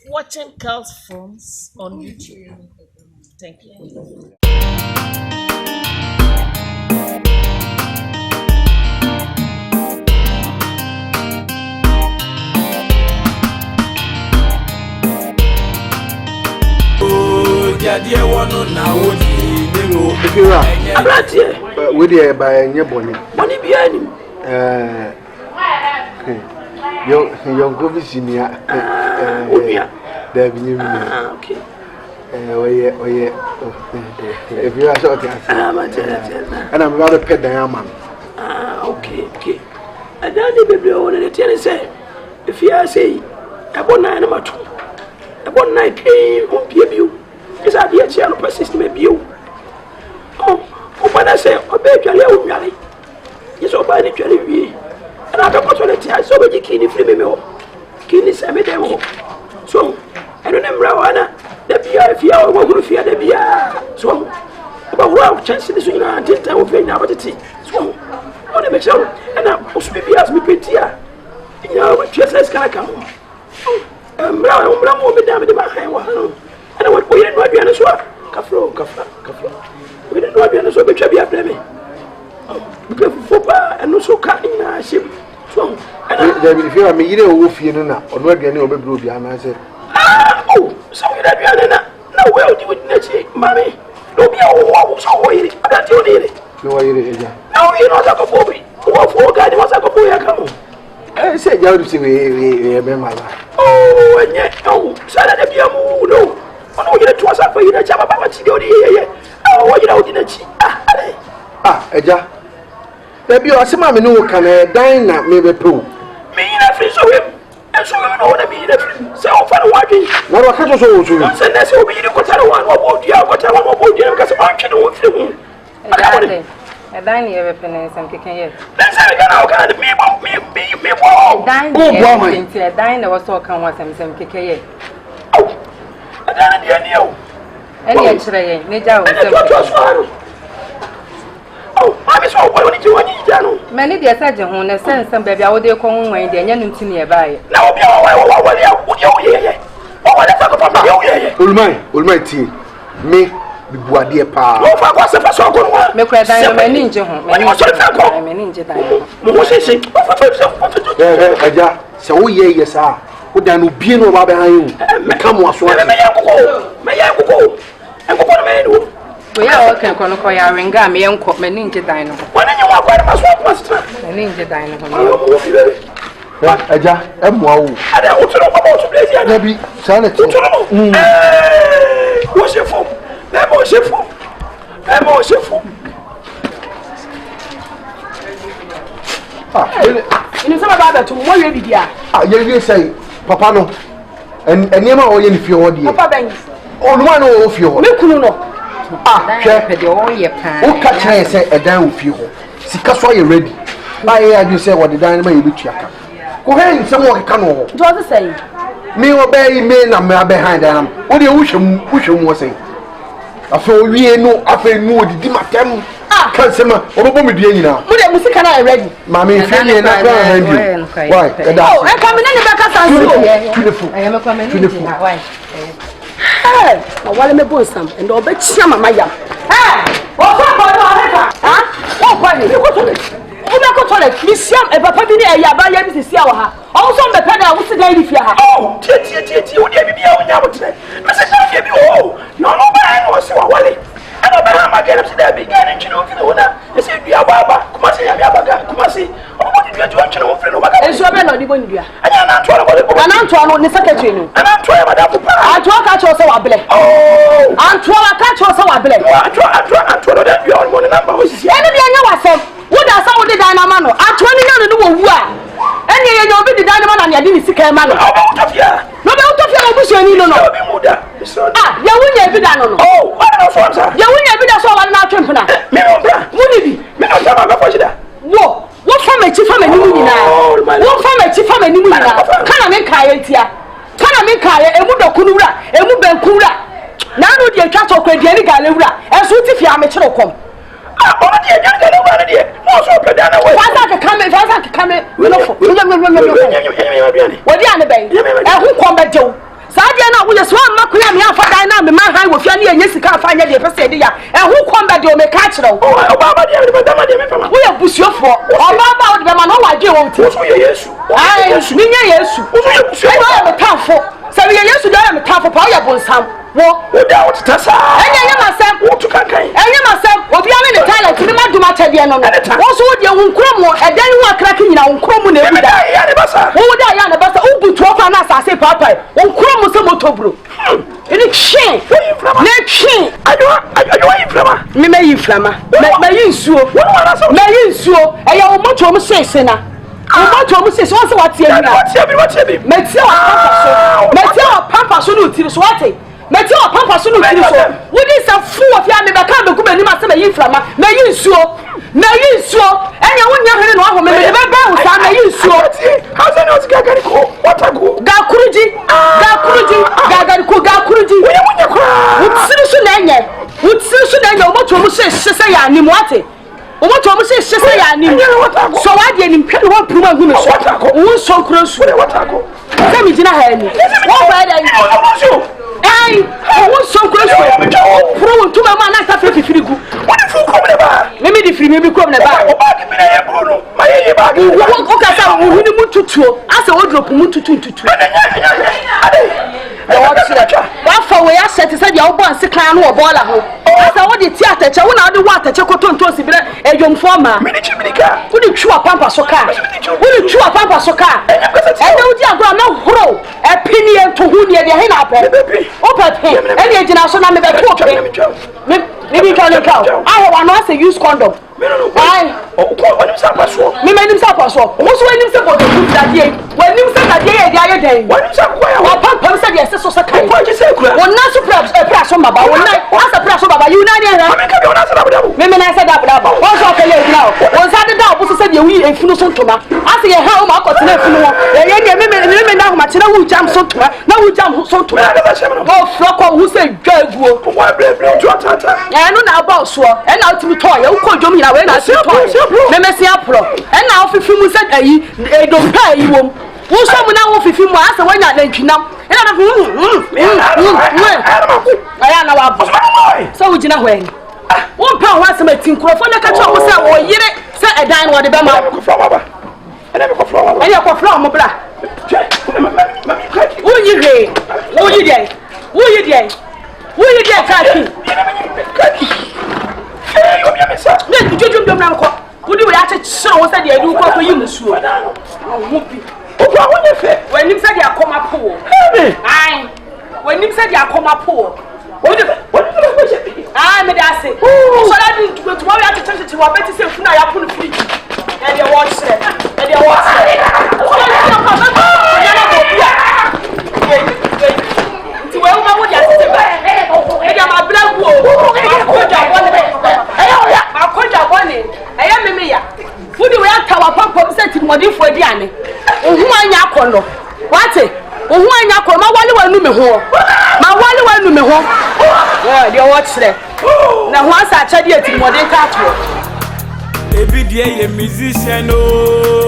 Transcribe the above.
watching Carl's Films on YouTube. Thank you. We there by Nyeboni. Money behind him. Young Govisinia. There be new. Okay. If you are short, and I'm rather pet the man. Okay. I don't need to on it. Say, if you are saying, I want 9 number 2. I want 9 came on you. Is that the channel persist maybe you? Oh, when I say, obey your little galley. Yes, obey the jelly. And I don't want to let you so many kidney free me. Kidney semi demo. So, I don't know, the beer if you are going to fear the beer. So, about what chance is in our dinner of paying about the tea. So, I want to make sure, and I must be as me prettier. You know, just can I come? I'm down with my hand. And I want to wait and a swap. Kafro. We didn't want to be a so big me. Because football and no so cutting a ship. So, if you are me, you know, if you know, or not getting over blue, I said, oh, so that we are no, well, do it next week, mammy. Don't be all so waiting, but that's your need. No, you know, you're not a boy. What for God was a boy? I come. I said, you to see me, remember. Oh, and yet, no, Saturday, no. Oh, you to us up for you, the Java, what you do here. Oh, you know, didn't she? Eja. There be a semi no can dine at maybe poo. Me in a free so him. And so you know what I mean. So far, walking. Now, I can't show you. Once and that's what we got one more you have got one more because I can't with him. A dining ever penance and kicking it. That's how I got me. A dine was talking once and some kicking it. Oh, I don't know. Any extra, Nija. Oh, I'm so what did you want to do? Many dear Sergeant, who has sent some baby out there calling when they're young to nearby. Now, what the fuck from Ulmai tea. Me, the Boadier Pa. No, for what's the so good? Make a diamond ninja, Eja, so yes, sir. Would I be no behind you? Come was one. May I go? And go for me. We are all can call your ring, me and quote my ninja dino. When you are quite a swap master, a ninja dino. Eja, wow. I don't know about to play the Debbie, sanity. What's your phone? What's your phone? What's your phone? You know, some about that to what you did. You say, Papa, no, and never all in fear. Papa Banks. On one of you. Who catch I say a down few? Sika so you ready. Why you say what the dynamite you be chaka? Go ahead, someone can know. What to say? Me obey me na me behind them. What you wish him was saying. I feel we no after no di matem. Can't say ma obo me die nyina. Wo de musika na ready. Mama if you na go hand you. Why? Oh, I come in the back of Sanso. I am a coming. Why? Hey, I want me boy some and obey chama maya. Hey, what's up for you? Huh? Oh, why you go to it? You go to it. You see a papa bi na ya ba ya bi see awa ha. Also be peda wo se dai fi ha. Oh, tie wo dey bibia wo nya wo tire. Me se dey bi oh. No ba no se wa wale. Ana ba ha ma get up se dey bi ga ni chino fi no na. E se dua baba, kuma se ya abaga, kuma se obo di dua jo chino wo fi no ba. Enso be no di bo dua. Anya na to no. Na nto no ni secretary no. Ana nto ya madam papa. Anto ka cho se wa bele. Oh. Anto ka cho se wa bele. Anto no dey bi on money number wo sisi. Eni bi anya wasem. Wo da sa wo di dan na ma no. Anto ni nya no wo wu a. Eni ye nya obi di dan na ma na di ni sika ma no. Obi utofia. No be utofia obi so ni no. Obi muda. Ah, ya wunya bi da no. Oh, what no so am ya wunya bi da so wa na atwempena. Me no bra. Mu ni bi. Me no sa ba ba fo da. Wo. What from a chief family nyina? What from a chief family nyina? Kana me kae ntia. Kana me kae emu dokunuwura, emu benkura. Na no de twa to kwadi ni gale wura. Enso ti fi amekere kom. Ah, ono de nya gale wura de. Mo so peda na we. Fasa ka kame. We no fo. Wodi ane ben. Ehu kom bejew. Sa de anya de pese de ya e hu komba de o me ka kire o baba de me dama de me fama wo ya busuofo o baba o de be ma no wa de wo ti so ye Yesu ai mi nya Yesu so ye busu e do me tanfo se we Yesu do me tanfo pa o ya bonsam wo da what tasa enya masam wo to kankan enya masam obi ame ne talent ni ma duma chade no wo so wo de wo nkromo edan wo akra kinyina wo nkromo na ebi da ya ne basa wo da ya ne basa wo butu okwa na asase papa wo nkromo se motobro ini khin ne khin ayo inflama me me inflama me yinsuo me yinsuo eya wo moto mo sese na wo moto mo sese wo se watie ni na watie bi metie o pampa so no tiri so wate metie o pampa so no tiri so wo di sa fu of ya me be ka be ku be ni ma se me inflama me yinsuo enya wo nya hene no aho me be be wo sa me yinsuo hausa no zigagari ko watago gakuruji wo ya munya kwa utsiri so na enye omoto mu se ya ni muate omoto mu se ya ni so wade ni mpede wo pruma hu me so wo so nkro so watago se mi gina ha ni wo ba da ai wo so nkro so pro wo tuma ma na sa fifirigu wo di fu ko me ba me di firi me bi ko me ba o ba ki me ye bruno ma ye ba wo ka sa wo hu ni mututuo asa wo drop mututu wafa we ya set se dia wo bon se kan no wo bola ho asa wo de theater che wo na wo de water che kotonto sibire edwomfo ma me ni chimika wo de twa pampa so ka e de wo di agora na horo e pini ento hu ne de he na apɛ o pepe e de gina so na me be ko pe me bi twa le ka I want to say use condom why o ni sa paso me nim sa paso wo so nim se bodo ku dadie wo nim se dadie ye dia ye den wo ni sa kwa ya wa pam se dia se so se kai ko ji se kura wo na so pra so baba wo na asa pra so baba you na dia ha me ka bi ona sa dabu me na sa dabu wo so ka le gina wo sa de da wo so se dia wi efunu so ntoma asa ye ha o ma akotena efunu wo ye me na ho ma kire wu jam so ntoma na wu jam so ntoma wo flo ko wu se dwaguo wa bre tu atata ya no na ba so e na ultimate toy e ko dwom nyina we na se toy me mesi apro e na ofifi mu se ayi edompa ayi wom wo so mu na wo fifi mu asa wanya na ntwinam e na aya na wa bo so wo gina hwen wo mpa ho asem atinkrofo na ka cha wo se wo yire se edan wo de be ma ko flo baba ene me ko flo baba ene ko flo mo bra wo yire wo yide ka ki ne jujum na ko wudi we ache chiro wo se de adu ko yi musuo wo bi o kwa wo ne fe wanim se de akoma po ai wanim se de akoma po wudi ah me da se so da di to wo ache cheche wo beti se funa ya punu free e de wo chere so da di akoma ba ya na bo bia ti we wo ma wo di ase ba e de ma black wo ko ja wo ne makoja bone eya meme ya fudi we atawa pampo se ti modifo diane ohu anya akono wate ohu anya akono ma wale wanu me ho yeah de wo kire na ho asa achade ti modin ka to ebi die ye musician o